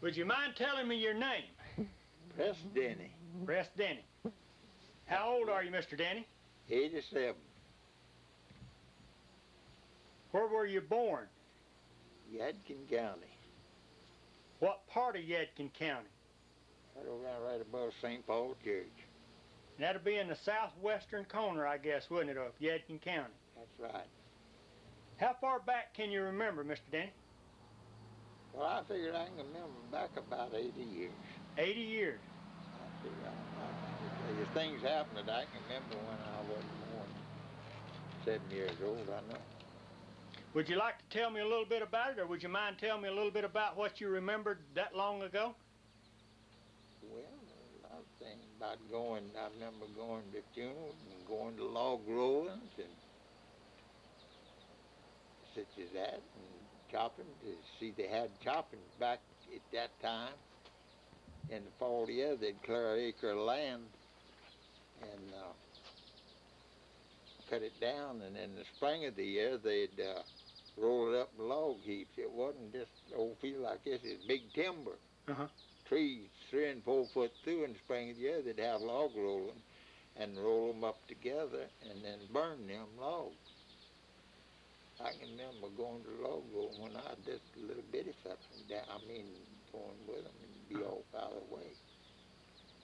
Would you mind telling me your name? Press Denny. Press Denny. How old are you, Mr. Denny? 87. Where were you born? Yadkin County. What part of Yadkin County? Right above St. Paul Church. And that'll be in the southwestern corner, I guess, wouldn't it, of Yadkin County? That's right. How far back can you remember, Mr. Denny? Well, I figured I can remember back about 80 years. 80 years? I figured there's things happened that I can remember when I wasn't more than 7 years old, I know. Would you like to tell me a little bit about it, or would you mind telling me a little bit about what you remembered that long ago? Well, a lot of things about going. I remember going to funerals and going to log rollings and such as that, and chopping to see they had chopping back at that time. In the fall year, they'd clear an acre of land and cut it down, and in the spring of the year, they'd roll it up in log heaps. It wasn't just an old field like this, it was big timber. Trees 3 and 4 foot through. In the spring of the year, they'd have log rolling and roll them up together and then burn them logs. I can remember going to log rolling when I was just a little bitty fella. Going with them and be off out of the way.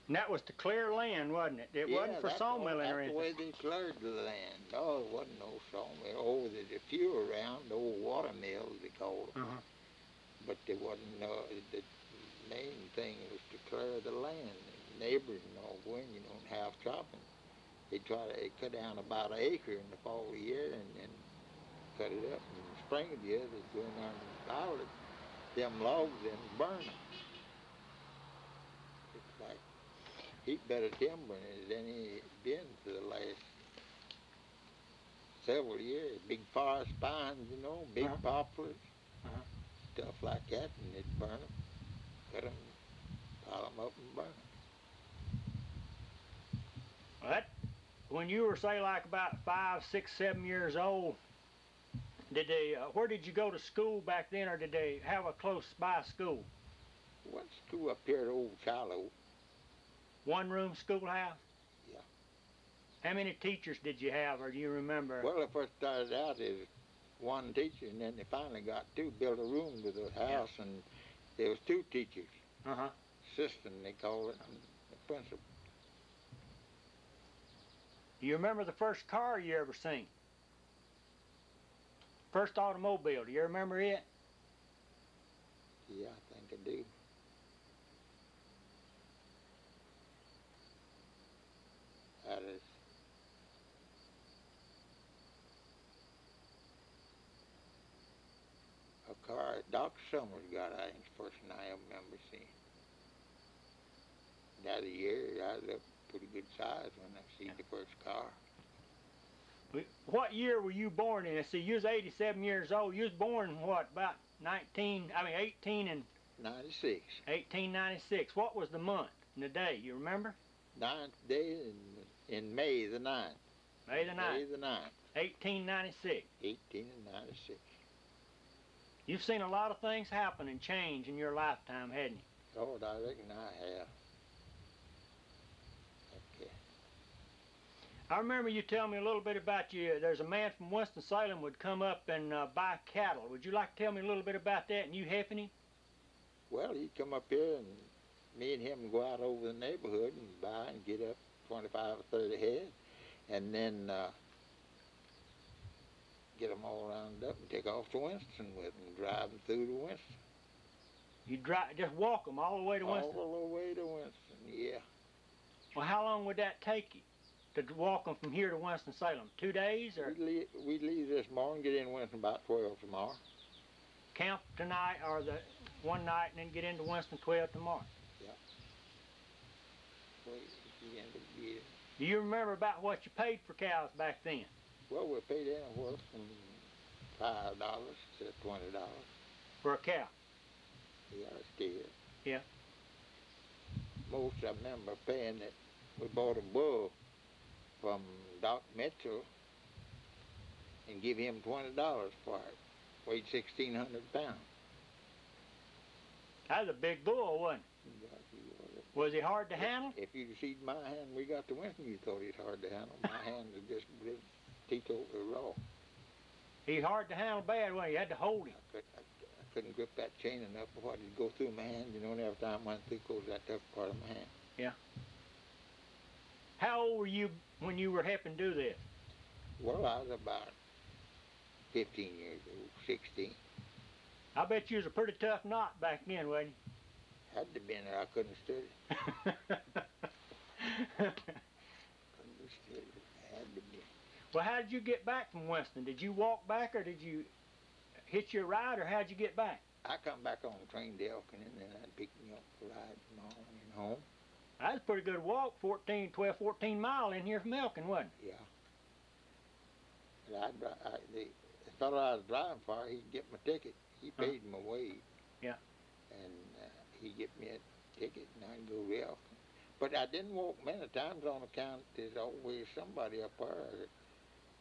And that was to clear land, wasn't it? It wasn't for sawmilling or anything. That's the way they cleared the land. No, there wasn't no sawmill. Oh, there's a few around, old water mills, they called them. But there wasn't, the main thing was to clear the land. And neighbors and all, when you don't have chopping, they cut down about an acre in the fall of the year and then cut it up. In the spring of the year, they'd go in there and pile it, them logs and burn them. It's like heap better timber than any been for the last several years. Big forest pines, you know, big poplars, stuff like that, and they'd burn them, cut them, pile them up and burn them. Well, that, when you were, say, like about 5, 6, 7 years old, did they, where did you go to school back then, or did they have a close by school? One school up here at Old Shiloh. One-room schoolhouse? Yeah. How many teachers did you have, or do you remember? Well, it first started out as one teacher, and then they finally got 2, built a room to the house, and there was 2 teachers. Assistant, they called it, and the principal. Do you remember the first car you ever seen? First automobile, do you remember it? Yeah, I think I do. That is a car Doc Summers got, I think, the first one I remember seeing. That year, I looked pretty good size when I seen the first car. What year were you born in? See, you was 87 years old. You was born, what, about 18 and... 96. 1896. What was the month and the day, you remember? 9th day in May the 9th. May the 9th. May the 9th. 1896. 1896. You've seen a lot of things happen and change in your lifetime, hadn't you? Oh, I reckon I have. Okay. I remember you telling me a little bit about you. There's a man from Winston-Salem would come up and buy cattle. Would you like to tell me a little bit about that and you helping him? Well, he'd come up here and me and him would go out over the neighborhood and buy and get up 25 or 30 head and then get them all rounded up and take off to Winston with them and drive them through to Winston. You just walk them all the way to Winston? All the way to Winston, yeah. Well, how long would that take you to walk them from here to Winston-Salem? 2 days? Or We'd leave this morning, get in Winston about 12 tomorrow. Camp tonight or the one night and then get into Winston 12 tomorrow? Yeah. Do you remember about what you paid for cows back then? Well, we paid anywhere from $5 to $20. For a cow? Yeah, still. Yeah. Most I remember paying it. We bought a bull from Doc Mitchell and give him $20 for it. Weighed 1,600 pounds. That was a big bull, wasn't Yeah, he was. he? Was he hard to handle? If you'd seen my hand we got to Winston, you thought he's hard to handle. My hand was just teetotal raw. He's hard to handle bad, wasn't he? You had to hold him. I couldn't grip that chain enough before it'd go through my hand. You know, and every time I went through, goes that tough part of my hand. Yeah. How old were you when you were helping do this? Well, I was about 15 years old, 16. I bet you was a pretty tough knot back then, wasn't you? Had to been or I couldn't have stood it. Couldn't have stood it. Had to be. Well, how did you get back from Winston? Did you walk back or did you hitch your ride or how'd you get back? I come back on the train to Elkin and then I'd pick me up for a ride from home and home. That was a pretty good walk, 12, 14 miles in here from Elkin, wasn't it? Yeah. But the fellow I was driving for, he'd get my ticket. He paid my wage. Yeah. And he'd get me a ticket and I'd go to Elkin. But I didn't walk many times on account there's always somebody up there.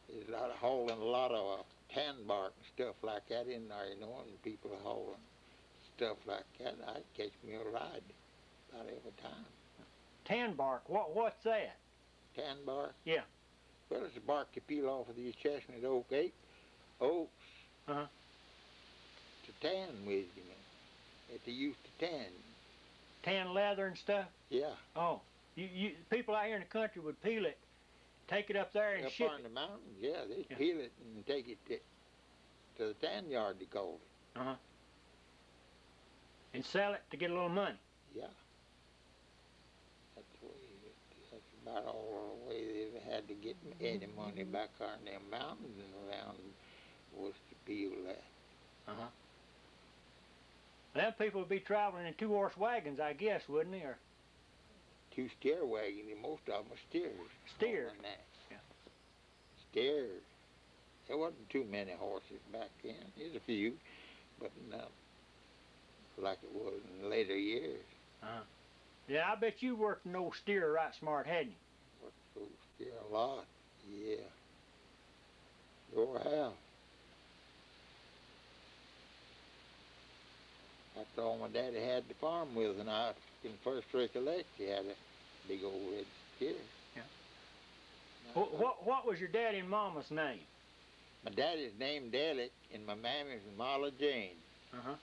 There's a lot of hauling a lot of tan bark and stuff like that in there, you know, and people are hauling stuff like that. And I'd catch me a ride about every time. Tan bark, what's that? Tan bark? Yeah. Well, it's the bark you peel off of these chestnut oaks Uh-huh. to tan with, you know, that they used to tan. Tan leather and stuff? Yeah. Oh, people out here in the country would peel it, take it up there and ship Up on it. the mountains, yeah, they'd peel it and take it to the tan yard, they called it. Uh-huh. And sell it to get a little money. Yeah. That's about all the way they had to get any money back on them mountains and around was to peel that. Uh-huh. Them people would be traveling in 2-horse wagons, I guess, wouldn't they? Or 2 steer wagons, and most of them were steers. steers. Yeah. Steers. There wasn't too many horses back then. There's a few, but not like it was in later years. Uh-huh. Yeah, I bet you worked an old steer right smart, hadn't you? Worked those steer a lot, yeah. Sure have. That's all my daddy had to farm with, and I can first recollect he had a big old red steer. Yeah. What was your daddy and mama's name? My daddy's named Alec, and my mammy's Marla Jane. Uh-huh.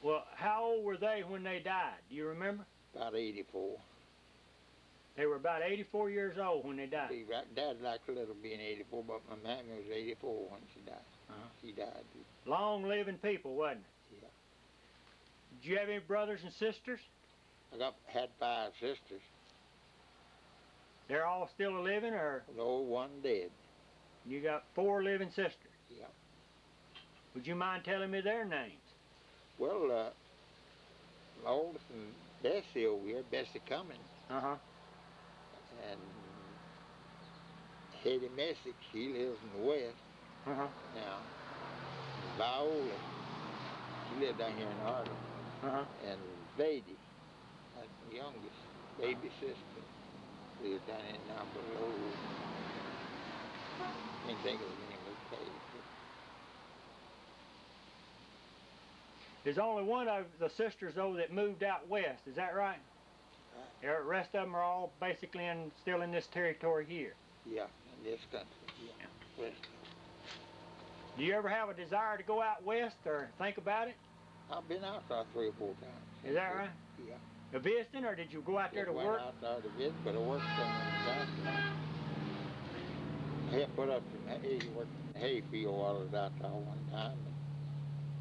Well, how old were they when they died? Do you remember? About 84. They were about 84 years old when they died. Dad liked a little being 84, but my mammy was 84 when she died. Uh-huh. She died. Long-living people, wasn't it? Yeah. Did you have any brothers and sisters? I had 5 sisters. They're all still living, or? No, one dead. You got 4 living sisters? Yeah. Would you mind telling me their names? Well, my oldest and Bessie over here, Bessie Cummings. Uh-huh. And Hetty Messick, she lives in the west Uh-huh. now. And Viola, she lived down here in Arden. Uh-huh. And Beatty, that's the youngest baby sister, lives down in number below. Can't think of the name of the place. There's only one of the sisters, though, that moved out west. Is that right? The rest of them are all basically still in this territory here. Yeah, in this country. Yeah. West. Do you ever have a desire to go out west or think about it? I've been out there 3 or 4 times. Is that right? Yeah. Visiting, or did you go out there to work? I went out there to visit, but I worked on the I had put up some hay, worked in the hayfield while I was out there one time.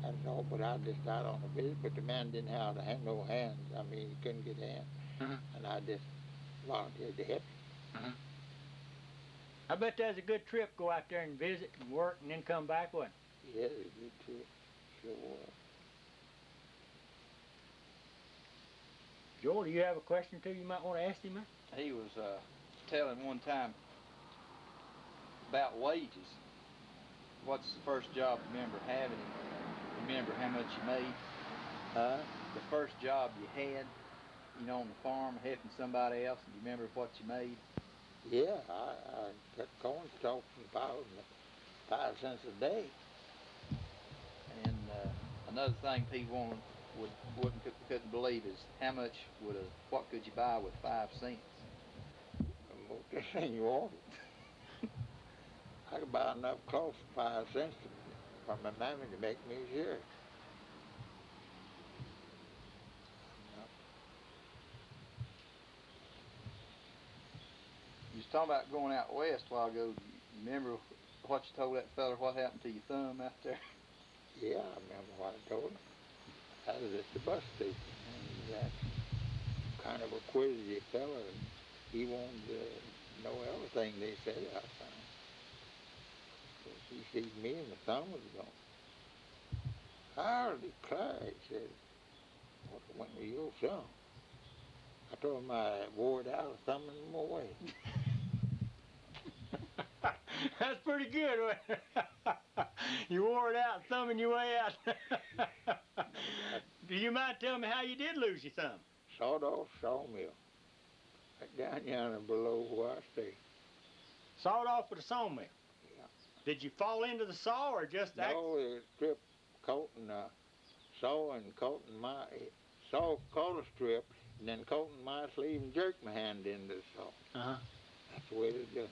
And that's all, but I just out on a visit, but the man didn't have no hands. I mean, he couldn't get hands. Uh-huh. And I just volunteered to help him. Uh-huh. I bet that's a good trip, go out there and visit and work and then come back, wouldn't it? Yeah, it was a good trip. Sure was. Joel, do you have a question or two you might want to ask him? He was telling one time about wages. What's the first job you remember having? Remember how much you made? The first job you had, you know, on the farm, helping somebody else, and you remember what you made? Yeah, I cut corn stalks and 5 cents a day. And another thing people couldn't believe is how much what could you buy with 5 cents? Most thing you want. I could buy enough clothes for 5 cents for my mammy to make me a shirt. You was talking about going out west a while ago. You remember what you told that fella? What happened to your thumb out there? Yeah, I remember what I told him. I was at the bus station, and that kind of a quizzy fella, and he wanted to know everything they said outside. So he sees me and the thumb was gone. I declare, he said, what went with your thumb? I told him I wore it out, a thumb in my way. That's pretty good. You wore it out, thumbing your way out. Do you mind telling me how you did lose your thumb? Sawed-off sawmill, right down yonder below where I stay. Sawed off with a sawmill? Yeah. Did you fall into the saw or just No, it was strip coating saw and coating my saw caught a strip and then coating my sleeve and jerked my hand into the saw. Uh-huh. That's the way it done.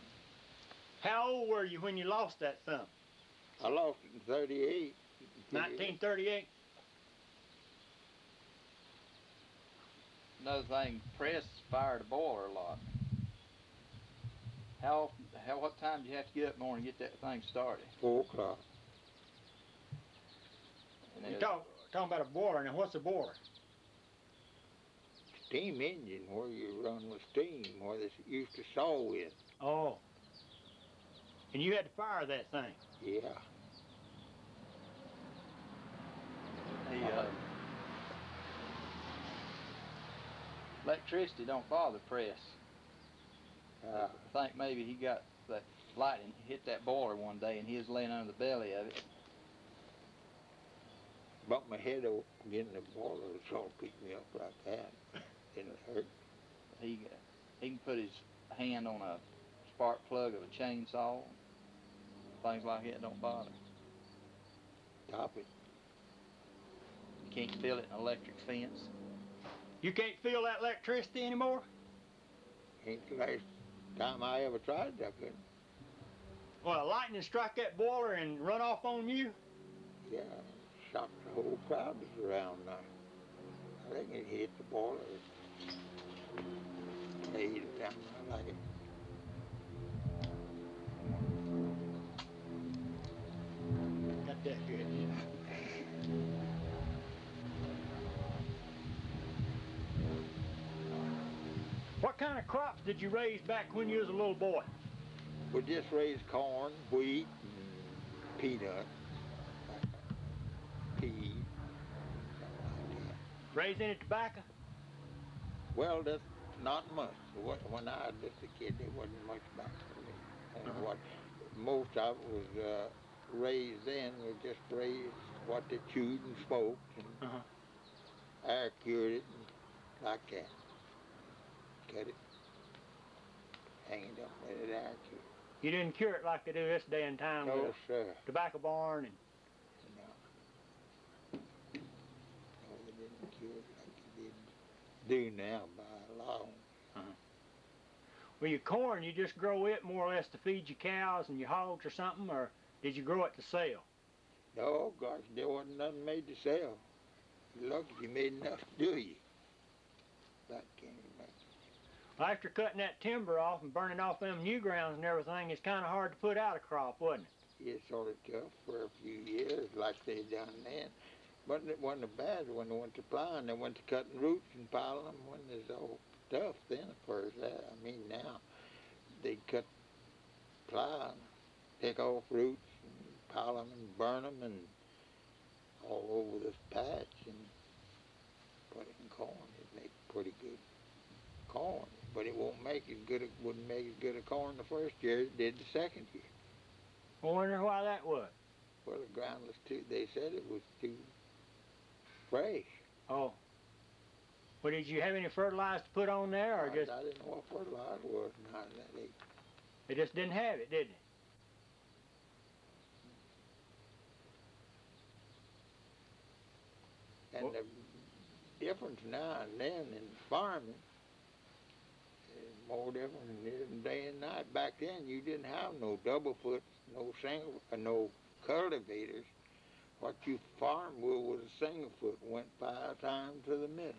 How old were you when you lost that thumb? I lost it in 38. 1938? Another thing, press fired a boiler a lot. What time do you have to get up in the morning and get that thing started? 4 o'clock. You're talking about a boiler. Now, what's a boiler? Steam engine where you run with steam, where they used to saw with. Oh. And you had to fire that thing? Yeah. Electricity don't bother press. I think maybe he got that lightning hit that boiler one day and he was laying under the belly of it. Bumped my head over getting the boiler, so it picked me up like that. Didn't hurt. He can put his hand on a spark plug of a chainsaw. Things like that don't bother. Stop it. You can't feel it in an electric fence. You can't feel that electricity anymore? Ain't the last time I ever tried it, I couldn't. Well, lightning struck that boiler and run off on you? Yeah, shocked the whole crowd was around now. I think it hit the boiler. Laid it down like it. Got that good. What kind of crops did you raise back when you was a little boy? We just raised corn, wheat, and peanut, peas, something like that. Raised any tobacco? Well, that's not much. When I was just a kid, there wasn't much back for me. And what most of it was raised then was just raised what they chewed and smoked and air cured it and like that. Cut it, hang it up, let it air cure. You didn't cure it like they do this day and time No, with sir. a tobacco barn and... No. No, they didn't cure it like they did do now by law. Well, your corn, you just grow it more or less to feed your cows and your hogs or something, or did you grow it to sell? No, gosh, there wasn't nothing made to sell. You're lucky if you made enough to do you. That can't make. Well, after cutting that timber off and burning off them new grounds and everything, it's kind of hard to put out a crop, wasn't it? It's sort of tough for a few years like they done then. But it wasn't bad when they went to plowing. They went to cutting roots and piling them when there's all tough then first. I mean now, they cut, plow, pick off roots and pile them and burn them and all over this patch and put it in corn. It'd make pretty good corn, but it won't make as good. It wouldn't make as good a corn the first year as it did the second year. I wonder why that was. Well, the ground was too. They said it was too fresh. Oh. Well, did you have any fertilizer to put on there, or just? I didn't know what fertilizer was. Not that age. They just didn't have it, did they? And difference now and then in farming. It's more different than day and night. Back then, you didn't have no double foot, no single, no cultivators. What you farmed with was a single foot, went 5 times to the middle.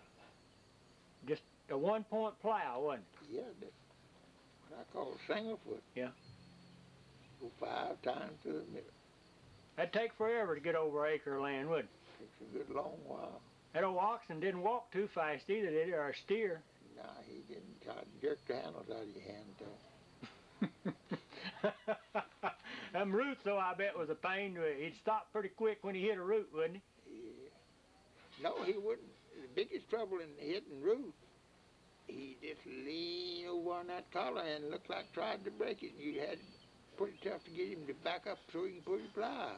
Just a 1-point plow, wasn't it? Yeah, that's what I call a single foot. Yeah. Go 5 times to the middle. That'd take forever to get over an acre of land, wouldn't it? Takes a good long while. That old oxen didn't walk too fast either, did he? Or a steer? Nah, he didn't try to jerk the handles out of your hand, though. Them roots, though, I bet was a pain. He'd stop pretty quick when he hit a root, wouldn't he? Yeah. No, he wouldn't. The biggest trouble in hitting roots, he just leaned over on that collar and looked like tried to break it. You had pretty tough to get him to back up so he can put his plow.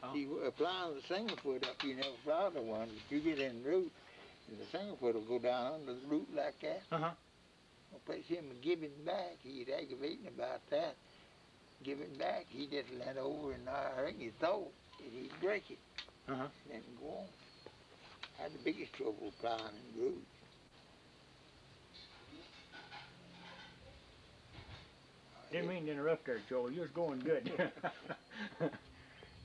Oh. He plowing the single foot up, you never plowed the one, but you get in root, and the single foot will go down under the root like that. Uh-huh. I'll place him and give him back. He'd aggravating about that. Give him back. He just leant over and I think he thought that he'd break it. Uh-huh. And go on. Had the biggest trouble plowing in roots. Didn't mean to interrupt there, Joel. You was going good.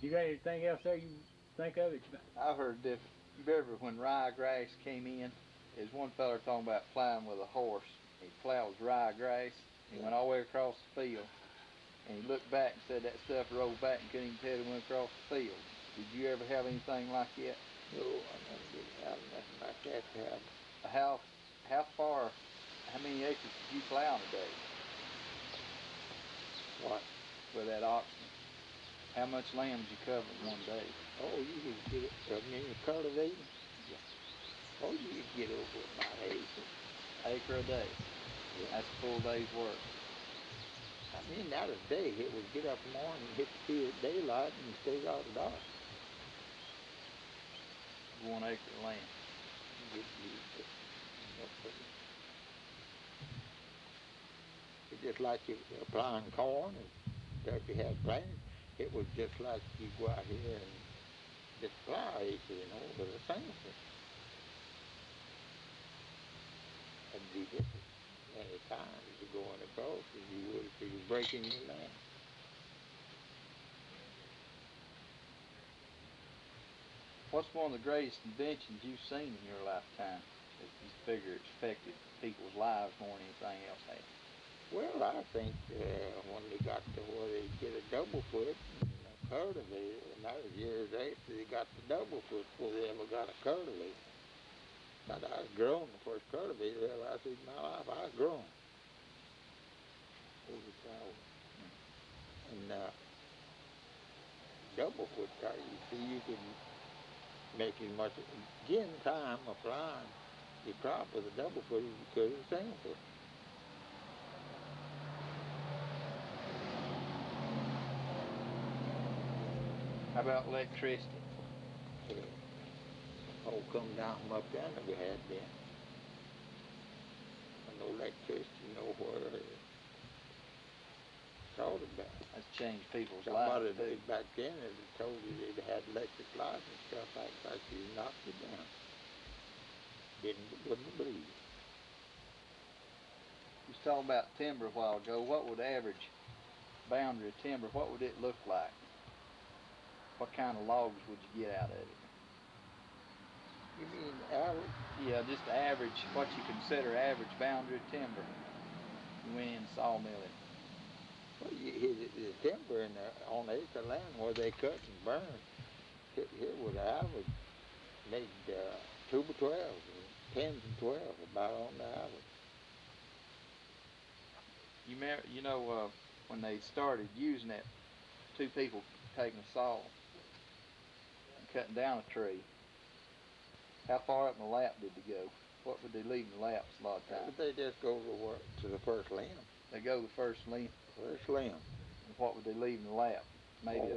You got anything else there you think of it? I've heard different. Remember when ryegrass came in? There's one feller talking about plowing with a horse. He plows ryegrass. He went all the way across the field. And he looked back and said that stuff rolled back and couldn't even tell it went across the field. Did you ever have anything like that? No, I never did have nothing like that to happen. How far, how many acres did you plow in a day? What? With that oxen? How much land did you cover in one day? Oh, you could get it, I mean, cultivating? Yeah. Oh, you could get over about an acre. Acre a day? Yeah. That's a full day's work. I mean, not a day. It would get up in the morning, hit the field at daylight, and stay out of dark. 1 acre of land. Get used to it. It's just like you applying corn, and if you had planted, it was just like you go out here and just plow acre, with a single foot. That'd be different any time as you going across as you would if you were breaking your land. What's one of the greatest inventions you've seen in your lifetime that you figure it's affected people's lives more than anything else has? Well, I think when they got to where they get a double foot and a cultivator, and that was years after they got the double foot before they ever got a cultivator. But I was grown the first cultivator ever I seen in my life. I was grown. And double foot car, you see, you can make as much again time applying your crop with a double foot as you could with a single foot. How about electricity? All come down from up there that we had then. And no electricity nowhere. Thought about it. That's changed people's Somebody lives too. back then had told you they'd had electric lights and stuff like you knocked it down. Wouldn't believe it. You was talking about timber a while ago. What would average boundary of timber, what would it look like? What kind of logs would you get out of it? You mean average? Yeah, just average, what you consider average boundary of timber. You went in sawmilling. Well, the timber on the acre land where they cut and burn, it would average made 2 by 12, 10s and 12, about on the average. You know, when they started using that, 2 people taking a saw and cutting down a tree, how far up in the lap did they go? What would they leave in the laps a lot of times? They just go to the first limb. They go the first limb. First limb. And what would they leave in the lap? Maybe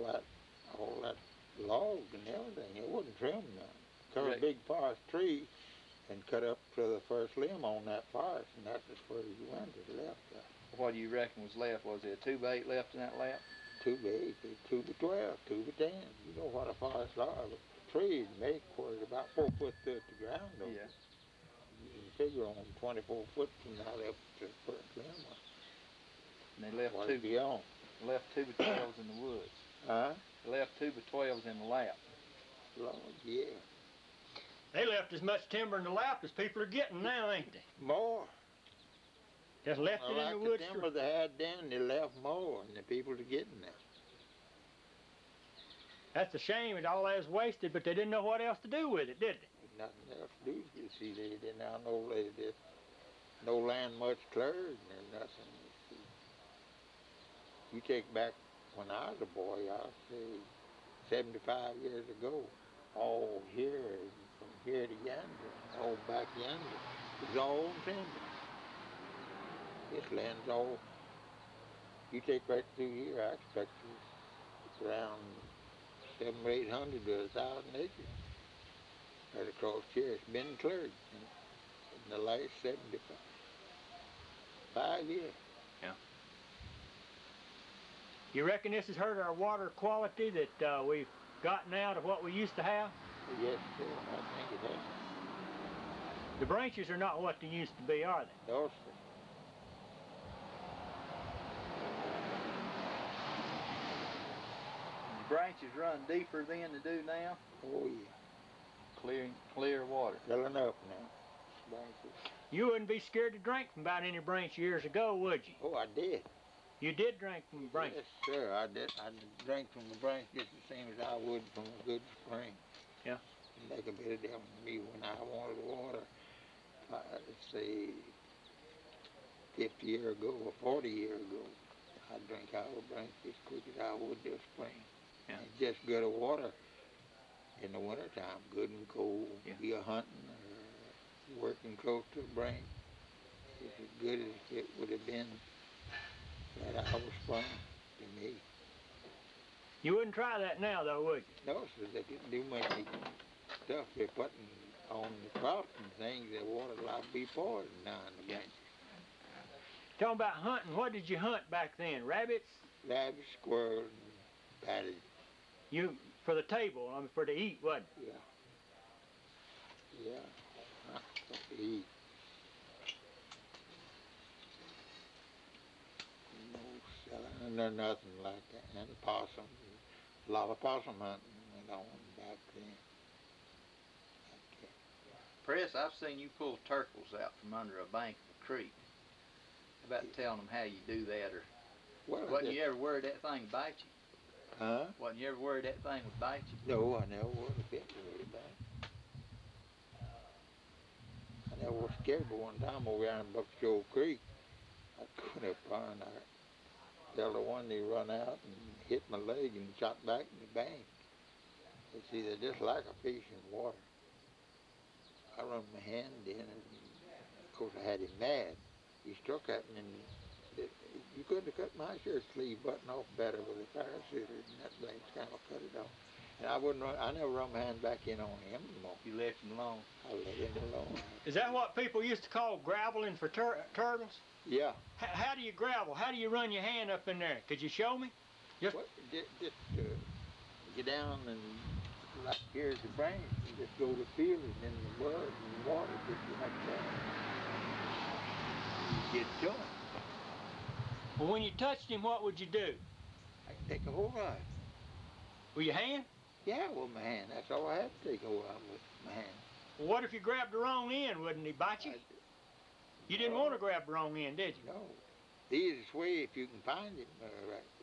all that logs and everything. It wouldn't trim none. Cut Right. a big forest tree and cut up to the first limb on that forest, and that's as far as you went to the left. What do you reckon was left? Was there a 2 by 8 left in that lap? 2 by 8, 2 by 12, 2 by 10. You know what a forest log tree make where it's about 4 foot to the ground. Yeah. figure on 24 foot from I left the first limb. And they left What two. beyond? Left 2 by 12s in the woods. Huh? They left 2 by 12s in the lap. Lord, yeah. They left as much timber in the lap as people are getting now, ain't they? More. Just left it in the woods. The timber they had then, they left more than the people are getting now. That's a shame. It all was wasted, but they didn't know what else to do with it, did they? There's nothing else to do. You see, they didn't know there's no land much cleared and nothing. You see. You take back when I was a boy, I'll say 75 years ago, all here, from here to yonder, all back yonder, it's all timber. This land's all, you take right through here, I expect it's around 700 or 800 to 1,000 acres. Right across here, it's been cleared in the last 75 years. Yeah. You reckon this has hurt our water quality that we've gotten out of what we used to have? Yes, sir, I think it has. The branches are not what they used to be, are they? No, sir. The branches run deeper than they do now. Oh, yeah. Clear water. Filling up now. Branches. You wouldn't be scared to drink from about any branch years ago, would you? Oh, I did. You did drink from branches? Yes, sir, I did. I drank from the branch just the same as I would from a good spring. Yeah. Make a bit of difference to me when I wanted water, let's say 50 years ago or 40 years ago. I'd drink out of a branch as quick as I would this spring. Yeah. And just good of water in the wintertime, good and cold, Yeah. be a hunting or working close to a branch. It's as good as it would have been that I was spring to me. You wouldn't try that now, though, would you? No, sir, they didn't do much stuff they're putting on the crops and things that water like be poison down the branches. Talking about hunting, what did you hunt back then? Rabbits? Rabbits, squirrels, and patties. You, for the table, I mean, for to eat, wasn't it? Yeah. Yeah. For to eat. No selling, no nothing like that. And possum, a lot of possum hunting went on back then. Press, I've seen you pull turtles out from under a bank of a creek. How about telling them how you do that, or wasn't you ever worried that thing would bite you? Huh? Wasn't you ever worried that thing would bite you? No, I never was a bit worried about it. I never was scared, but one time over there in Buckshot Creek, I couldn't have found out. The other one, they run out and hit my leg and shot back in the bank. You see, they just like a fish in water. I run my hand in, and of course I had him mad. He struck at me, and you couldn't have cut my shirt sleeve button off better with a fire scissors, and that thing's kind of cut it off. And I never run my hand back in on him anymore. You left him alone. I let him alone. Is that what people used to call graveling for turtles? Yeah. How do you gravel? How do you run your hand up in there? Could you show me? Just get down and like here's the branch and just go to feel it in the mud and water just like that. You get to it. Well, when you touched him, what would you do? I can take a hold of it. With your hand? Yeah, with my hand. That's all I have to take hold of with my hand. Well, what if you grabbed the wrong end? Wouldn't he bite you? You didn't want to grab the wrong end, did you? No. The easiest way, if you can find him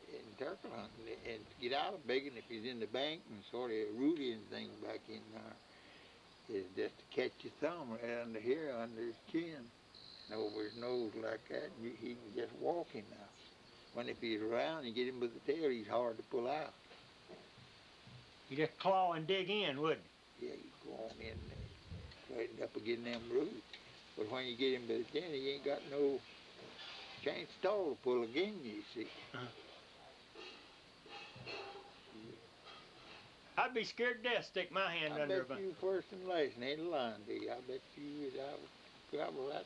in turtle hunting, and to get out of biggin if he's in the bank and sort of rooty and things back in there, is just to catch your thumb right under here, under his chin, and over his nose like that, and he can just walk him out. When if he's around, you get him with the tail, he's hard to pull out. You just claw and dig in, wouldn't you? Yeah, you go on in there, straighten up against them roots. But when you get him by the chin, he ain't got no chance at all to pull again, you see. I'd be scared to death to stick my hand under a I bet you first and last, and ain't lying to you. I bet you I would travel that,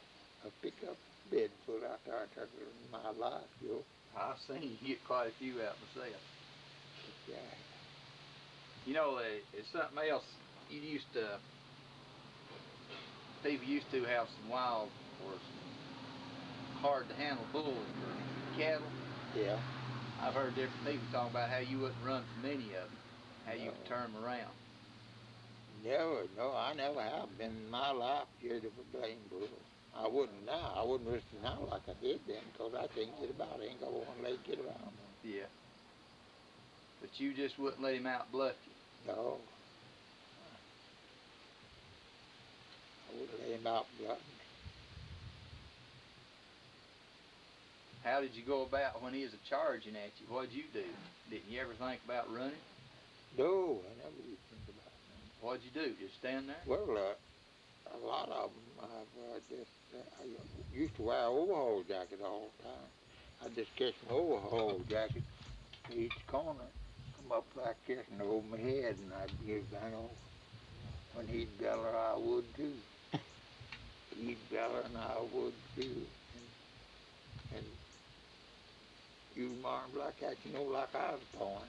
pick up a bed full out there in my life, yo. I've seen you get quite a few out myself. Yeah. You know, it's something else. You used to, people used to have some wild or some hard to handle bulls for cattle. Yeah. I've heard different people talk about how you wouldn't run from any of them, how you could turn them around. Never, no, I never have been in my life scared of a blame bull. I wouldn't now. I wouldn't risk it now like I did then, because I can't get about it. I ain't got one leg to get around. Yeah. But you just wouldn't let him out bluff you. No. I wouldn't let him out bluff me. How did you go about when he was charging at you? What'd you do? Didn't you ever think about running? No, I never did think about it. What'd you do? Just stand there? Well, a lot of them, I used to wear an overhaul jacket all the time. I just catch my overhaul jacket to each corner, come up like this and over my head, and I'd give that off. When he'd beller, I would too. He'd beller, and I would too. And you armed like that, you know, like I was born.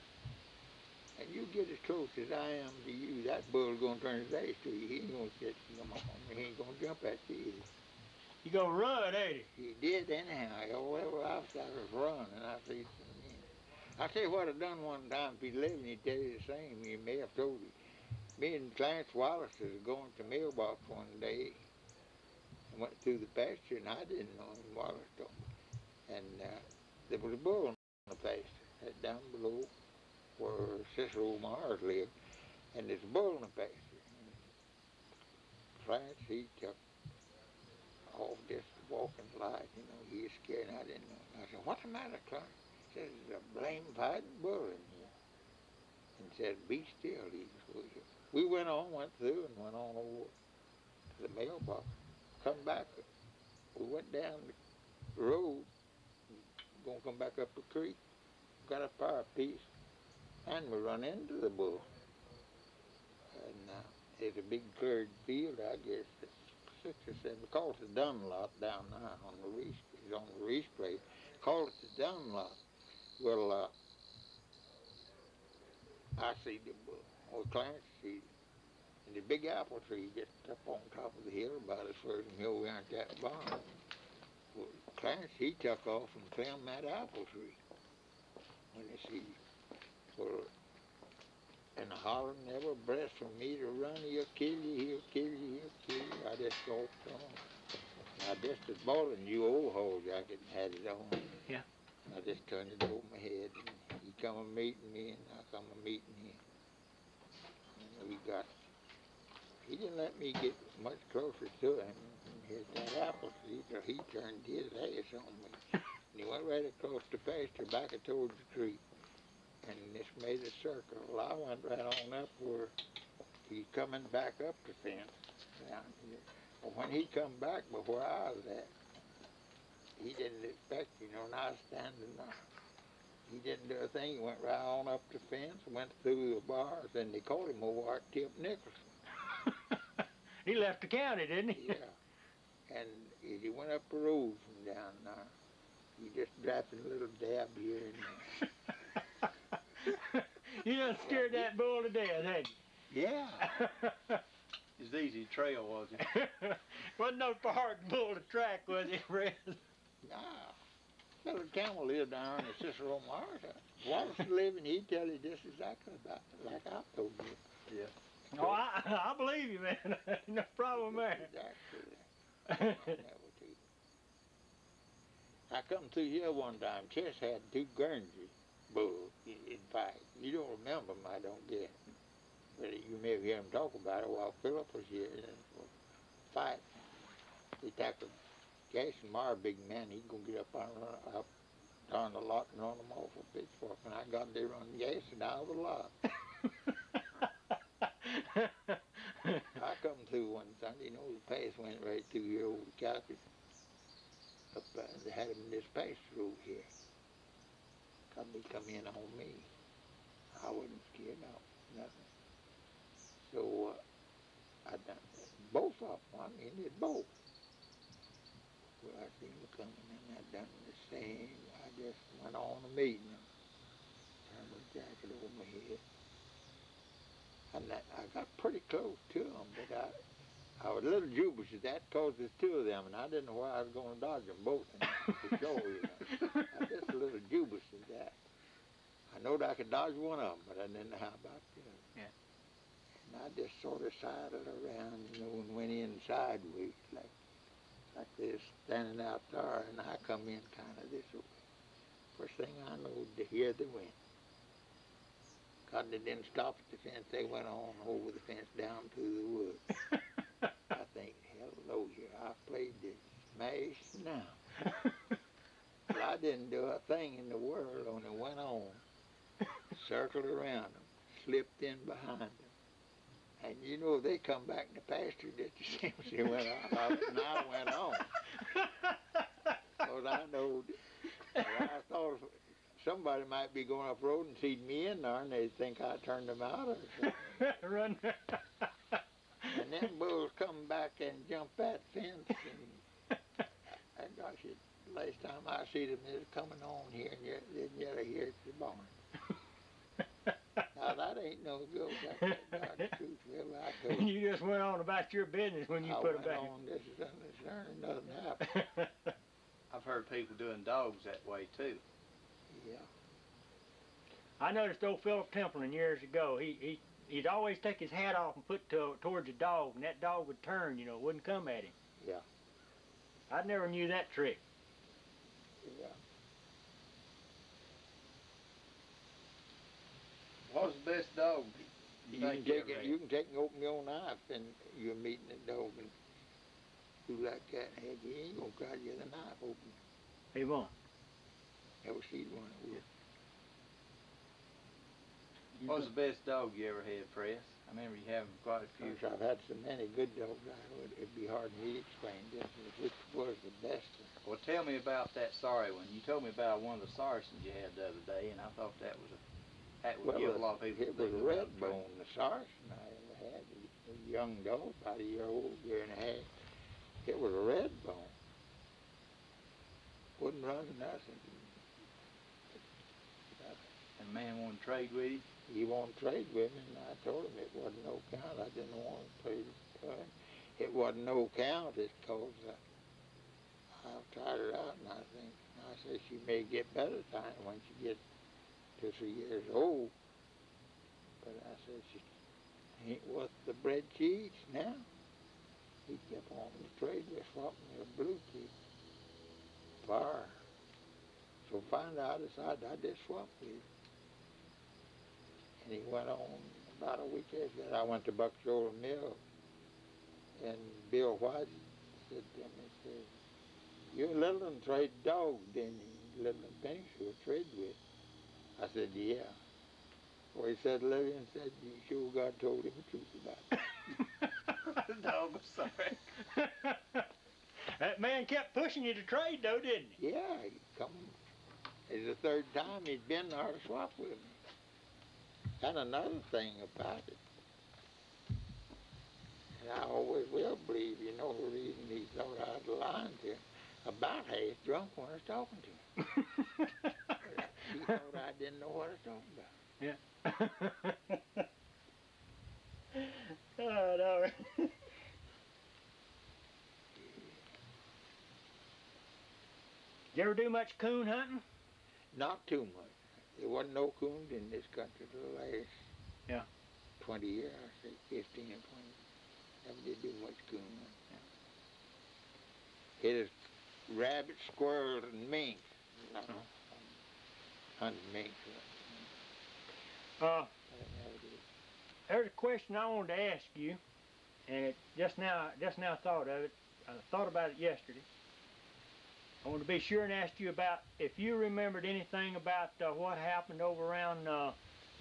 And you get as close as I am to you, that bull's gonna turn his face to you. He ain't gonna catch you. He ain't gonna jump at you. You gonna run, ain't he? He did anyhow. Wherever I was running. I see him. I tell you what I done one time. If he's living, he'd tell you the same. He may have told you. Me and Clarence Wallace was going to mailbox one day. I went through the pasture, and I didn't know him. Wallace told me. And there was a bull on the pasture down below where Cicero Mars lived, and there's a bull in the pasture. And Clarence, he took off just walking light, you know, he was scared, and I didn't know. I said, "What's the matter, Clarence?" He says, "There's a blame fighting bull in here." And said, "Be still," he was. We went through and went on over to the mailbox. Come back, we went down the road, gonna come back up the creek, got a fire piece, and we run into the bull. And there's a big cleared field, I guess, it's 6 or 7. We call it the Dunn lot down there on the Reese. It's on the Reese place. Call it the Dunn lot. Well, I see the bull. Well, Clarence sees it. And the big apple tree just up on top of the hill about as far as the hill around that barn. Well, Clarence, he took off and climbed that apple tree when he sees it. Well, and hollering every breath from me to run, "He'll kill you, he'll kill you, he'll kill you." I just walked on. I just was bought a new overhaul jacket and had it on. Yeah. I just turned it over my head, and he come a meeting me, and I come a meeting him. And he didn't let me get much closer to him. And hit that apple tree, so he turned his ass on me. And he went right across the pasture back towards the tree. And this made a circle. Well, I went right on up where he's coming back up the fence down here. But when he come back before I was at, he didn't expect, you know, and I was standing there. He didn't do a thing. He went right on up the fence, went through the bars, and they called him over at Tip Nicholson. He left the county, didn't he? Yeah. And as he went up the road from down there, he just dropped a little dab here and there. You done scared that bull to death, hadn't you? Yeah. It's easy to trail, was it? Wasn't no hard bull to track, was it, Fred? Nah. Well, the camel lived down in Cicero Mars. Wallace living, he'd tell you just exactly about it, like I told you. Yeah. Oh, I believe you, man. No problem there. Exactly. I come through here one time. Chess had 2 Guernsey bulls in fight. You don't remember them, I don't guess. But you may hear him talk about it while Philip was here and fight. He tackled Jason Meyer, big man. He'd go get up on the lot and run them off a pitchfork. And I got there running Jason out of the lot. I come through one Sunday, you know, the pass went right through here over the couches. They had him in this pasture over here. Come in on me. I wasn't scared of nothing. So I done both of them. I mean, it's both. Well, I seen them coming, and I done the same. I just went on to meeting them. Turned my jacket over my head. And I got pretty close to them, but I was a little dubious at that because there's two of them, and I didn't know why I was going to dodge them both for sure, you know. I was just a little dubious at that. I knowed I could dodge one of them, but I didn't know how about the other. Yeah. And I just sort of sidled around, you know, and went in sideways, like this, standing out there, and I come in kind of this way. First thing I know, to hear the wind. God, they didn't stop at the fence. They went on over the fence down to the woods. I think, hello here, I played this smash now. But I didn't do a thing in the world, only went on, circled around them, slipped in behind them. And you know, they come back in the pasture just the same as they went out of it, and I went on. Because I know, I thought somebody might be going up road and see me in there, and they think I turned them out or something. Run. And them bulls come back and jump that fence, and gosh, last time I see them, they was coming on here, and didn't yet hear at the barn. Now that ain't no joke. That's God's truth. Well, I told You just went on about your business when you I put them went back. on this is unconcerned, nothing happened. I've heard people doing dogs that way too. Yeah. I noticed old Philip Templeton years ago. He'd always take his hat off and put towards a dog, and that dog would turn. You know, wouldn't come at him. Yeah. I never knew that trick. Yeah. What's the best dog You think can take ever it. had? You can take and open your knife, and you're meeting a dog and do like that. Heck, he ain't gonna try to get a knife open. He won't. Never seen one that would. What's the best dog you ever had, Press? I remember you having quite a few. Gosh, I've had so many good dogs. It'd be hard for me to explain just which was the best. Well, tell me about that sorry one. You told me about one of the Sarsons you had the other day, and I thought that would give a lot of people. It was a red bone, the Sarson I ever had. A young dog, about a year old, year and a half. It was a red bone. Wouldn't run nothing. And the man wanted to trade with you? He wanted to trade with me, and I told him it wasn't no count. I didn't want to trade with him. It wasn't no count. It's because I've tried her out, and I said she may get better time when she gets 2 or 3 years old. But I said she ain't worth the bread she eats now. He kept on to trade with swapping me a blue kid. Fire. So finally I decided I'd just swap with him. And he went on about a week after that. I went to Buck Shoulder Mill, and Bill White said to him, he said, "You and Littleton trade dogs, didn't you? Littleton Penny sure trade with." I said, "Yeah." Well, he said, Lillian said, "You sure God told him the truth about it." The dog was sorry. That man kept pushing you to trade, though, didn't he? Yeah, he come. It's the third time he'd been there to swap with me. And another thing about it, and I always will believe, you know, the reason he thought I'd lying to him, about half drunk when I was talking to him. He thought I didn't know what I was talking about. Yeah. Oh, no. Did you ever do much coon hunting? Not too much. There wasn't no coons in this country for the last 20 years, I say 15 or 20. Never did do much coon hunting. Yeah. Hit is rabbits, squirrels, and minks. No, hunting minks. There's a question I wanted to ask you, and it just now thought of it. I thought about it yesterday. I want to be sure and ask you about if you remembered anything about what happened over around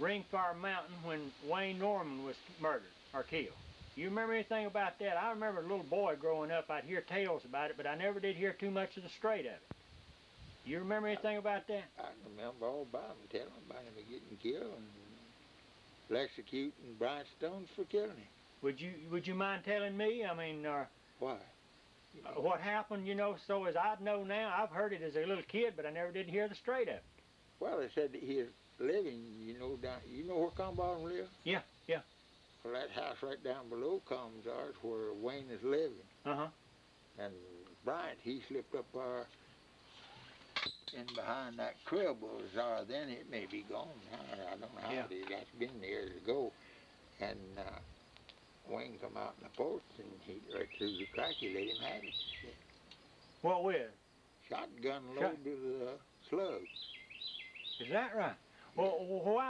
Ringfire Mountain when Wayne Norman was murdered or killed. You remember anything about that? I remember a little boy growing up, I'd hear tales about it, but I never did hear too much of the straight of it. You remember anything about that? I remember all about him, telling about him getting killed and executing Brian Stones for killing him. Would you mind telling me? I mean, why? What happened, you know, so as I know now, I've heard it as a little kid, but I never did hear the straight of it. Well, they said that he is living, you know, down, you know where Combaum lives? Yeah. Well, that house right down below comes ours where Wayne is living. Uh-huh. And Bryant, he slipped up there in behind that crib was there then. It may be gone now. I don't know how Yeah. it is. That's been years ago. And Wayne come out in the porch and he right through the crack, he let him have it. What with? Shotgun load to the slug. Is that right? Well,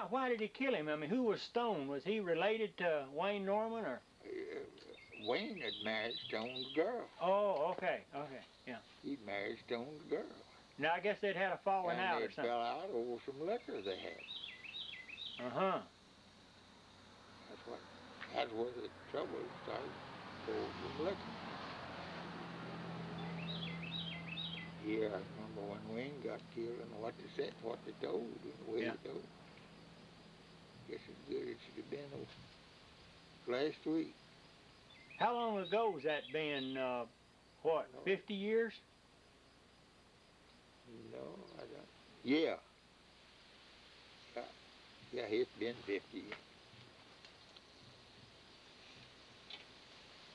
why did he kill him? I mean, who was Stone? Was he related to Wayne Norman, or? Wayne had married Stone's girl. Oh, okay, yeah. He married Stone's girl. Now, I guess they'd had a falling out or And they something. fell out over some liquor they had. Uh-huh. That's where the trouble started, over some liquor. Yeah, I remember when Wayne got killed and what they said, what they told, and the way they told. Guess it's good it should have been last week. How long ago was that been, what, 50 years? No, I don't. Yeah. Yeah, it's been 50 years.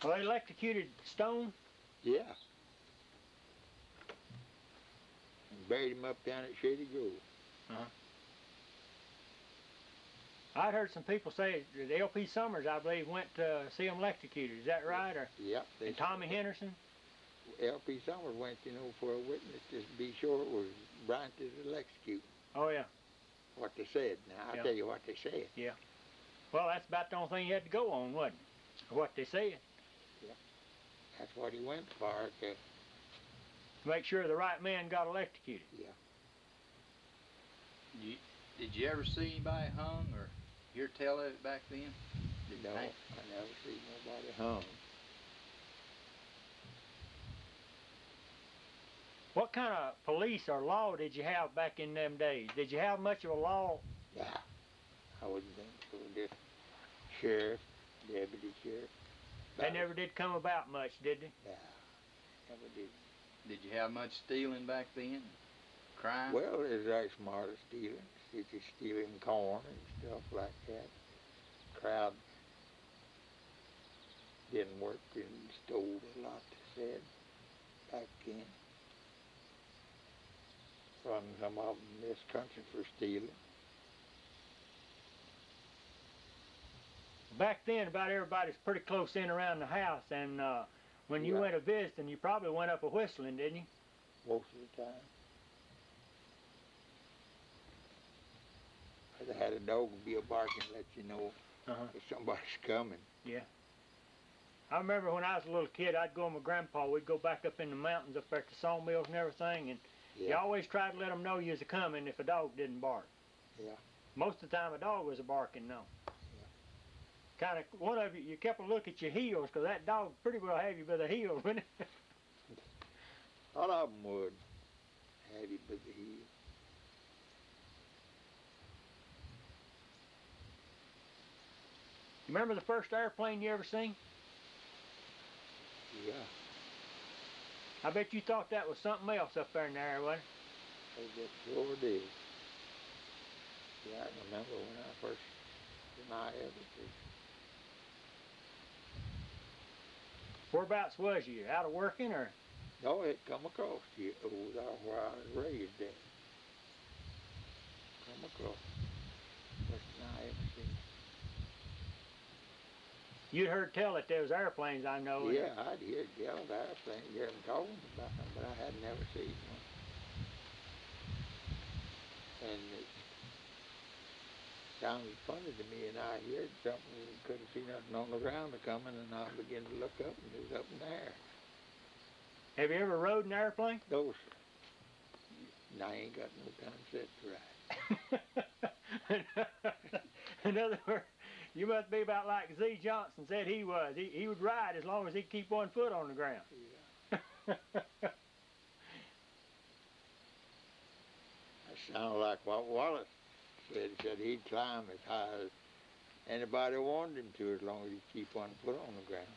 Well, they electrocuted Stone? Yeah. And buried him up down at Shady Grove. Uh-huh. I'd heard some people say that L.P. Summers, I believe, went to see him electrocuted. Is that right? Or yep. And Tommy Henderson? L.P. Summers went, for a witness to be sure it was Bryant that was electrocuted. Oh, yeah. What they said. Now, I'll tell you what they said. Yeah. Well, that's about the only thing you had to go on, wasn't it? What they said. Yeah. That's what he went for, to make sure the right man got electrocuted. Yeah. Did you ever see anybody hung or hear tell of it back then? No, I never see nobody hung. What kind of police or law did you have back in them days? Did you have much of a law? Yeah, I wouldn't think so. Just sheriff, deputy sheriff. They never did come about much, did they? Yeah, never did. Did you have much stealing back then? Crime? Well, it's very smart of stealing. It's just stealing corn and stuff like that. Crowd didn't work and stole a lot, they said, back then. Run some of them in this country for stealing. Back then, about everybody's pretty close in around the house, and when you went a visiting, you probably went up a whistling, didn't you? Most of the time. They had a dog be a barking, let you know if somebody's coming. Yeah. I remember when I was a little kid, I'd go with my grandpa. We'd go back up in the mountains up there at the sawmills and everything, and you always tried to let them know you was a-coming if a dog didn't bark. Yeah. Most of the time, a dog was a-barking, no. Yeah. Kind of, one of you kept a look at your heels, because that dog pretty well have you by the heels, wouldn't it? A lot of them would have you by the heels. You remember the first airplane you ever seen? Yeah. I bet you thought that was something else up there in the air, wasn't it? I just sure did. Yeah, I remember when I first did my everything. Whereabouts was you? Out of working, or? No, it come across you over there where I was raised at. Come across. First thing I ever seen. You'd heard tell that there was airplanes, I know. Yeah, I'd hear yell at airplanes, hear them talking about them, but I had never seen one. And it sounded funny to me, and I heard something and couldn't see nothing on the ground coming, and I began to look up, and it was up in the air. Have you ever rode an airplane? No, sir. And I ain't got no time set to ride. In other words, you must be about like Z. Johnson said he was. He would ride as long as he'd keep one foot on the ground. Yeah. That sounded like what Wallace said. He said he'd climb as high as anybody wanted him to, as long as he'd keep one foot on the ground.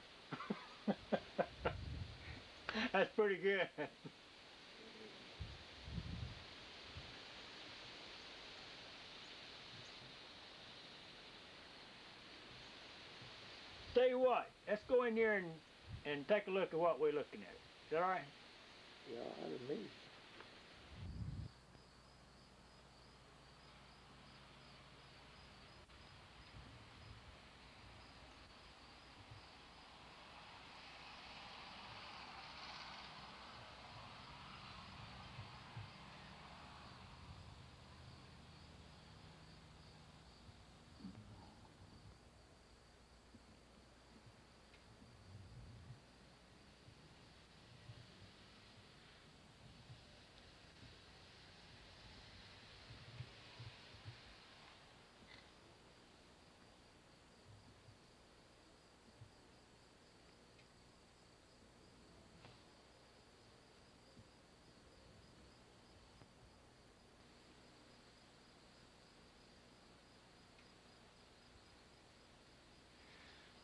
That's pretty good. tell you what, let's go in there and take a look at what we're looking at. Is that all right? Yeah, all right with me.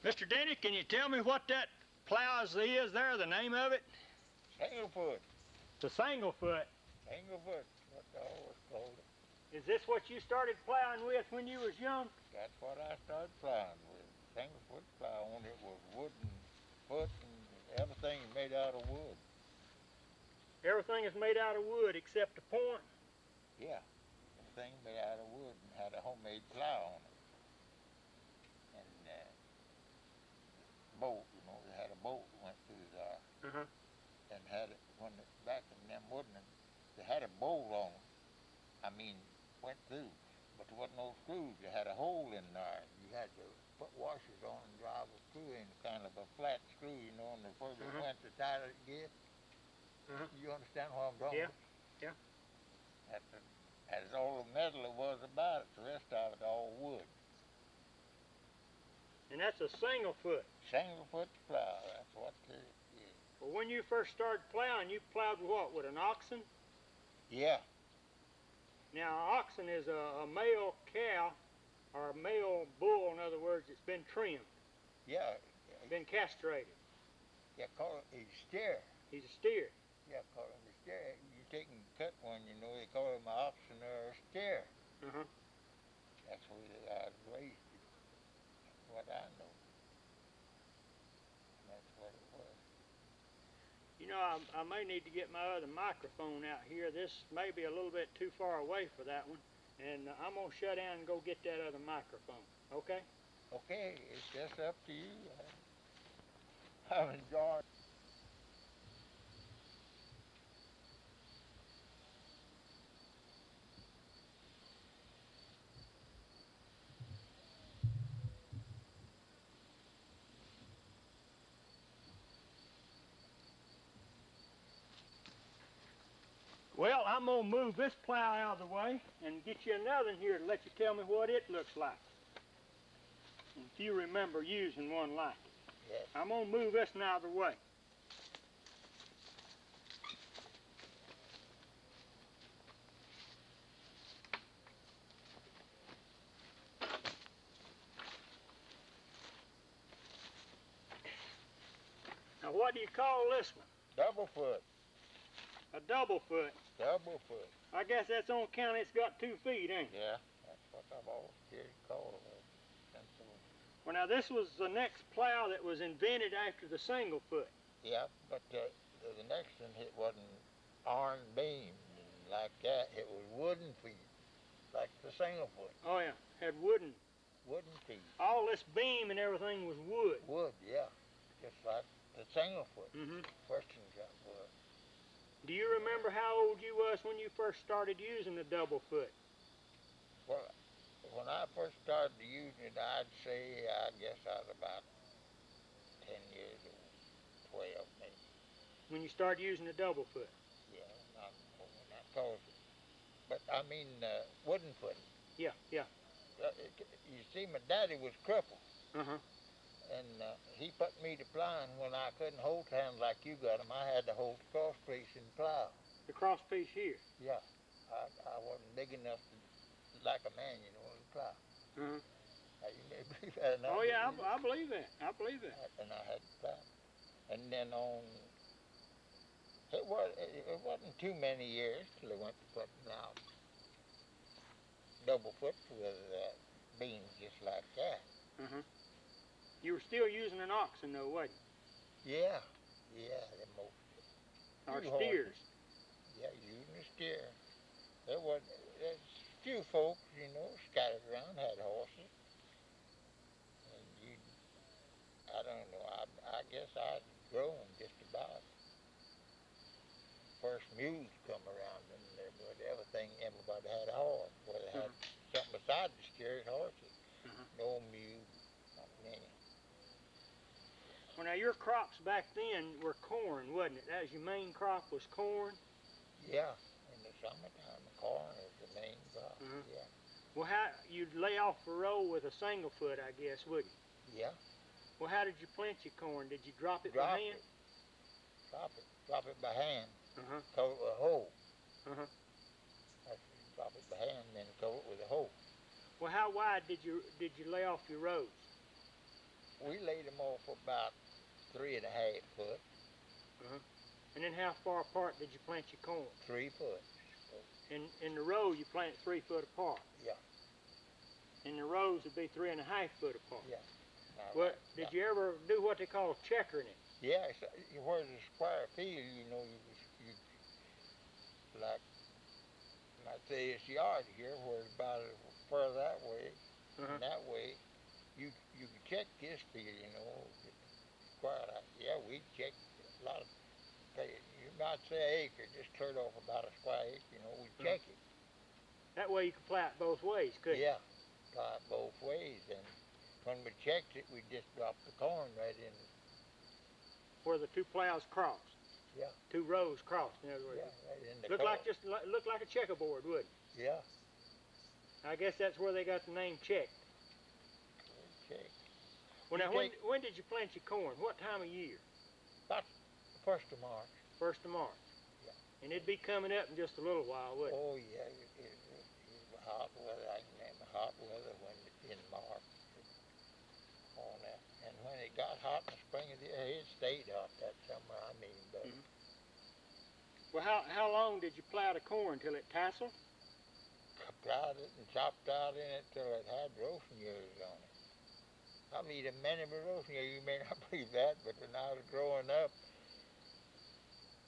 Mr. Denny, can you tell me what that plow is there, the name of it? Singlefoot. The Singlefoot. Singlefoot, what they always called it. Is this what you started plowing with when you was young? That's what I started plowing with. Singlefoot plow on it was wooden foot and everything made out of wood. Everything is made out of wood except the point? Yeah, everything made out of wood and had a homemade plow on it. And bolt, you know, they had a bolt went through there. And had it, when it back in them wooden, they had a bolt on it. I mean, went through, but there wasn't no screws. You had a hole in there. You had to put washers on and drive a screw in, kind of a flat screw, you know, and the further it went, the tighter it gets. You understand what I'm talking about? Yeah. That's all the metal it was about it. The rest of it all wood. And that's a Singlefoot. Singlefoot plow, that's what it is. Well, when you first started plowing, you plowed with what, with an oxen? Yeah. Now, oxen is a male cow, or a male bull, in other words, it's been trimmed. Yeah. Been castrated. Yeah, call it a steer. He's a steer. Yeah, call him a steer. You take and cut one, you know, they call him an oxen or a steer. That's the way I was raised. That's what I know. That's what it was. You know, I may need to get my other microphone out here. This may be a little bit too far away for that one. And I'm going to shut down and go get that other microphone. Okay? Okay, it's just up to you. I've enjoyed. Well, I'm going to move this plow out of the way and get you another one here to let you tell me what it looks like. If you remember using one like it. Yes. I'm going to move this one out of the way. Now, what do you call this one? Double foot. A double foot. Double foot. I guess that's on account it's got 2 feet, ain't it? Yeah, that's what I've always heard it called. Well, now this was the next plow that was invented after the single foot. Yeah, but the next one, it wasn't iron beam like that. It was wooden feet, like the single foot. Oh yeah, had wooden feet. All this beam and everything was wood. Wood, yeah, just like the single foot. First one got wood. Do you remember how old you was when you first started using the double foot? Well, when I first started using it, I'd say, I guess I was about 10 years old, 12 maybe. When you started using the double foot? Yeah, not close. But I mean, wooden foot. Yeah. You see, my daddy was crippled. And he put me to plowing when I couldn't hold hands like you got them. I had to hold the cross piece and plow. The cross piece here? Yeah. I wasn't big enough to, like a man, you know, to plow. Now, you may believe that or not. Oh yeah, I believe that. I believe that. And I had to plow. And then it wasn't too many years till they went to putting out double foot with beams just like that. You were still using an oxen though, wasn't you? Yeah, yeah, them old Or few steers. horses. Yeah, using a steer. There's few folks, you know, scattered around had horses. And I don't know, I guess I'd grown just about. First mules come around and everybody had a horse. Well, they had something besides the steers, horses. No mules, not many. Well, now your crops back then were corn, wasn't it? That was your main crop was corn? Yeah, in the summertime, the corn is the main crop, yeah. Well, you'd lay off a row with a single foot, I guess, wouldn't you? Yeah. Well, how did you plant your corn? Did you drop it Drop by hand? Drop it by hand. Uh-huh. Cover it with a hoe. Uh-huh. Drop it by hand, then cover it with a hoe. Well, how wide did you lay off your rows? We laid them off about 3.5 foot. Uh-huh. And then how far apart did you plant your corn? 3 foot. In the row you plant 3 foot apart. Yeah. And the rows would be 3.5 foot apart. Yeah. Well, did you ever do what they call checkering it? Yeah, where the square field, you know, you like, might say this yard here, where it's about as far that way, and that way, you can check this field, you know, square like, yeah, we checked a lot of, you might say an acre, just cleared off about a square acre, you know, we check it. That way you could plow it both ways, couldn't you? Yeah, plow it both ways, and when we checked it, we just dropped the corn right in. Where the two plows crossed. Yeah. 2 rows crossed, in other words. Yeah, right in the looked like a checkerboard, wouldn't it? Yeah. I guess that's where they got the name check. Check. Well, now, when did you plant your corn? What time of year? About the 1st of March. 1st of March. Yeah. And it'd be coming up in just a little while, wouldn't it? Oh, yeah. It was hot weather. I can name it hot weather in March. On that. And when it got hot in the spring of the year, it stayed hot that summer, I mean. But Well, how long did you plow the corn till it tasseled? Plowed it and chopped out in it till it had roasting ears on it. I mean, many roasting ears, you may not believe that, but when I was growing up,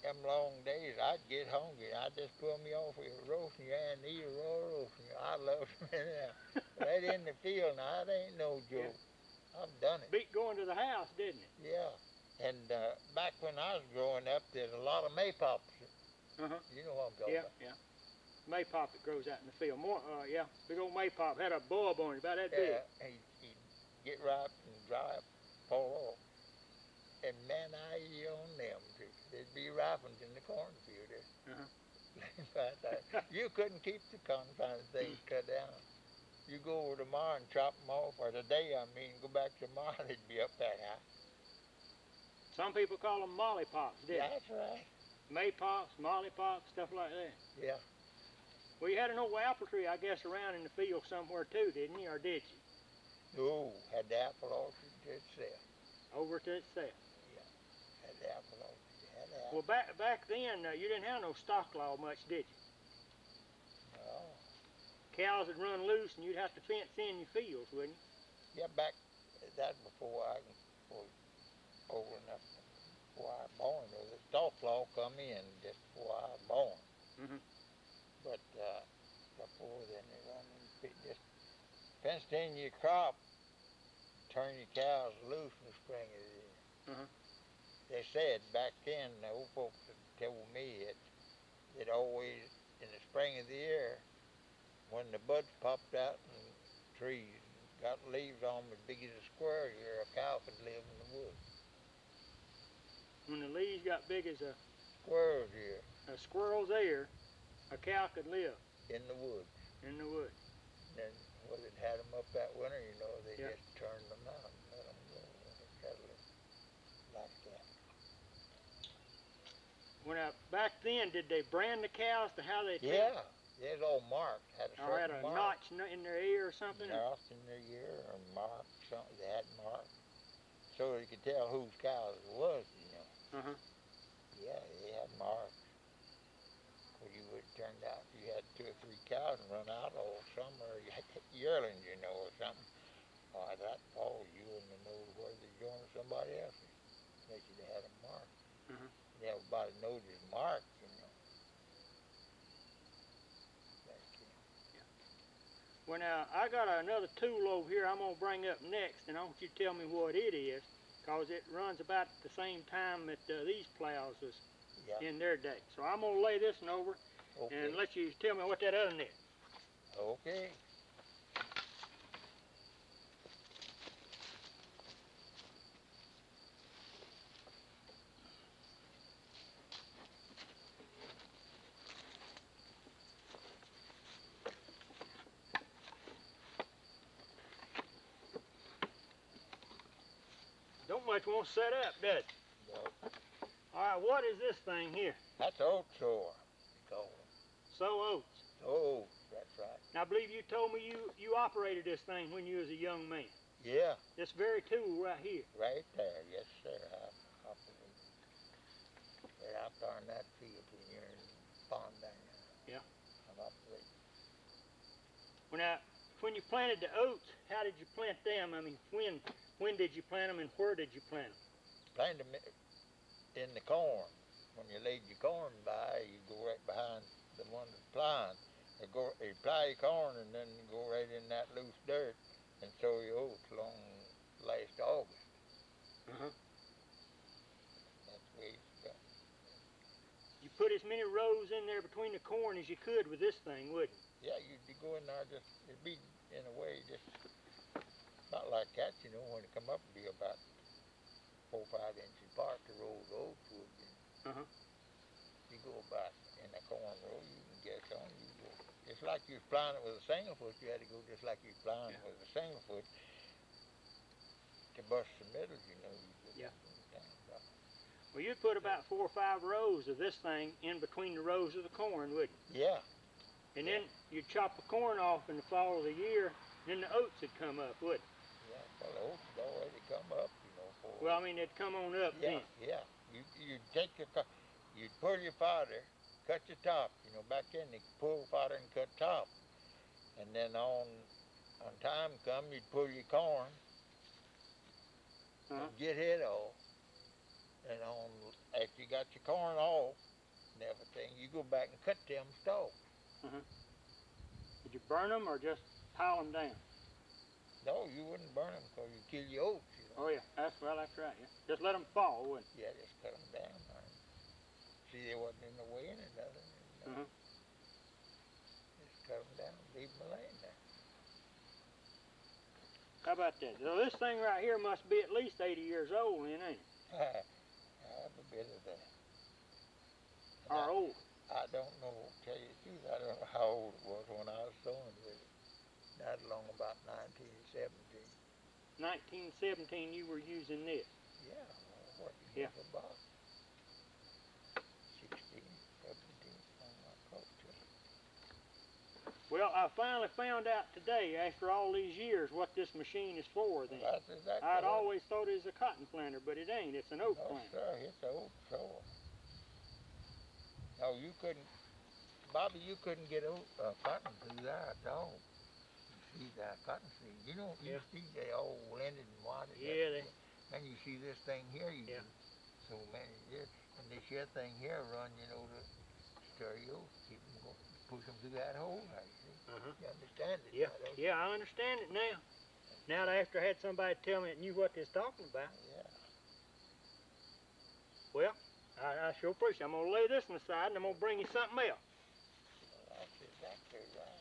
them long days, I'd get hungry. I'd just pull me off with a roasting ear and eat a raw roasting ear. I loved it. Right in the field, now, that ain't no joke. Yeah. I've done it. Beat going to the house, didn't it? Yeah. And back when I was growing up, there's a lot of maypops. You know what I'm talking about. Yeah. Maypop that grows out in the field. More, yeah. Big old maypop had a bulb on it about that big. Yeah. He'd get ripe and dry up, fall off. And man, I eat on them. They'd be ripened in the cornfield. You couldn't keep the confines things cut down. You go over tomorrow and chop them off, or today, I mean, go back tomorrow, they'd be up that high. Some people call them mollypops, didn't they? That's right. Maypops, mollypops, stuff like that. Yeah. Well, you had an old apple tree, I guess, around in the field somewhere too, didn't you, or did you? No, had the apple orchard to itself. Over to itself? Yeah, had the apple orchard. Well, back then, you didn't have no stock law much, did you? No. Cows would run loose and you'd have to fence in your fields, wouldn't you? Yeah, back that before I was old enough, before I was born. The stock law come in just before I was born. But before then, they run and just fenced in your crop, turn your cows loose in the spring of the year. They said back then, the old folks told me it always, in the spring of the year, when the buds popped out in trees, got leaves on them as big as a squirrel here, a cow could live in the woods. When the leaves got big as a squirrel's ear, a cow could live in the woods. In the woods. And when it had them up that winter, you know, they just turned them out and let them go like that. When back then, did they brand the cows to how they? Yeah, there's all marked. Had a notch in their ear or something. Notch in their ear or mark something. They had marked so you could tell whose cows it was, you know. Yeah, they had marks. Well, you would turn out if you had 2 or 3 cows and run out all summer, you had yearlings, you know, or something. That fall, you wouldn't have known where everybody knows his mark, you know. Well, now, I got another tool over here I'm going to bring up next, and I want you to tell me what it is, because it runs about the same time that these plows was in their day. So I'm going to lay this one over and let you tell me what that other one is. Okay. Don't much want to set up, does it? No. All right, what is this thing here? That's oat sower, we call them. Sow oats. Oh, that's right. Now, I believe you told me you operated this thing when you was a young man. Yeah. This very tool right here. Right there, yes sir. I operated. Right out there in that field when you're in the pond down there. Yeah. I've operated. Well, now, when you planted the oats, how did you plant them? I mean, when did you plant them and where did you plant them? Planted them in the corn. When you laid your corn by, you go right behind the one that's plowing. You plow your corn and then you go right in that loose dirt and sow your oats along last August. Uh-huh. That's the way it's done. You put as many rows in there between the corn as you could with this thing, wouldn't you? Yeah, you'd go in there it'd be in a way just about like that, you know, when it come up, it'd be about 4 or 5 inches apart, the rows of oats would be. Uh-huh. You go about in a corn row, you can guess on, you go. Just like you was plowing it with a single foot, you had to go just like you was plowing it with a single foot to bust the middle, you know. Yeah. Well, you'd put about 4 or 5 rows of this thing in between the rows of the corn, wouldn't you? Yeah. And then you'd chop the corn off in the fall of the year, then the oats would come up, wouldn't it? Yeah, well, the oats had already come up, you know. Well, I mean, they'd come on up then. Yeah. You'd take you'd pull your fodder, cut your top, you know, back then they pull fodder and cut top. And then on time come, you'd pull your corn, and get head off. And after you got your corn off and everything, you go back and cut them stalks. Did you burn them or just pile them down? No, you wouldn't burn them because you kill your oats, you know. Oh yeah, that's right, yeah. Just let them fall, wouldn't you? Yeah, just cut them down. See, they wasn't in the way or nothing. Just cut them down, leave them laying there. How about that? So this thing right here must be at least 80 years old then, ain't it? A bit of that. Or old? I don't know, to tell you the truth, I don't know how old it was when I was sowing with it. Not long about 1917. 1917 you were using this? Yeah, what you get about 16, 17, something like close to it. Well, I finally found out today, after all these years, what this machine is for then. Well, that's exactly I'd always thought it was a cotton planter, but it ain't. It's an oat planter. No, sir, it's an oat sower. No, you couldn't, Bobby, you couldn't get cotton through that at all. You see that cotton seed. You know, you see they all blended and white. Yeah, and you see this thing here, so many years. And this here thing here run, you know, the stereo, keep them going, push them through that hole, I see. You understand it? Yeah, I understand it now. Now that after I had somebody tell me that knew what they was talking about. Yeah. Well, I sure appreciate it. I'm going to lay this on the side and I'm going to bring you something else. Well, that's exactly right.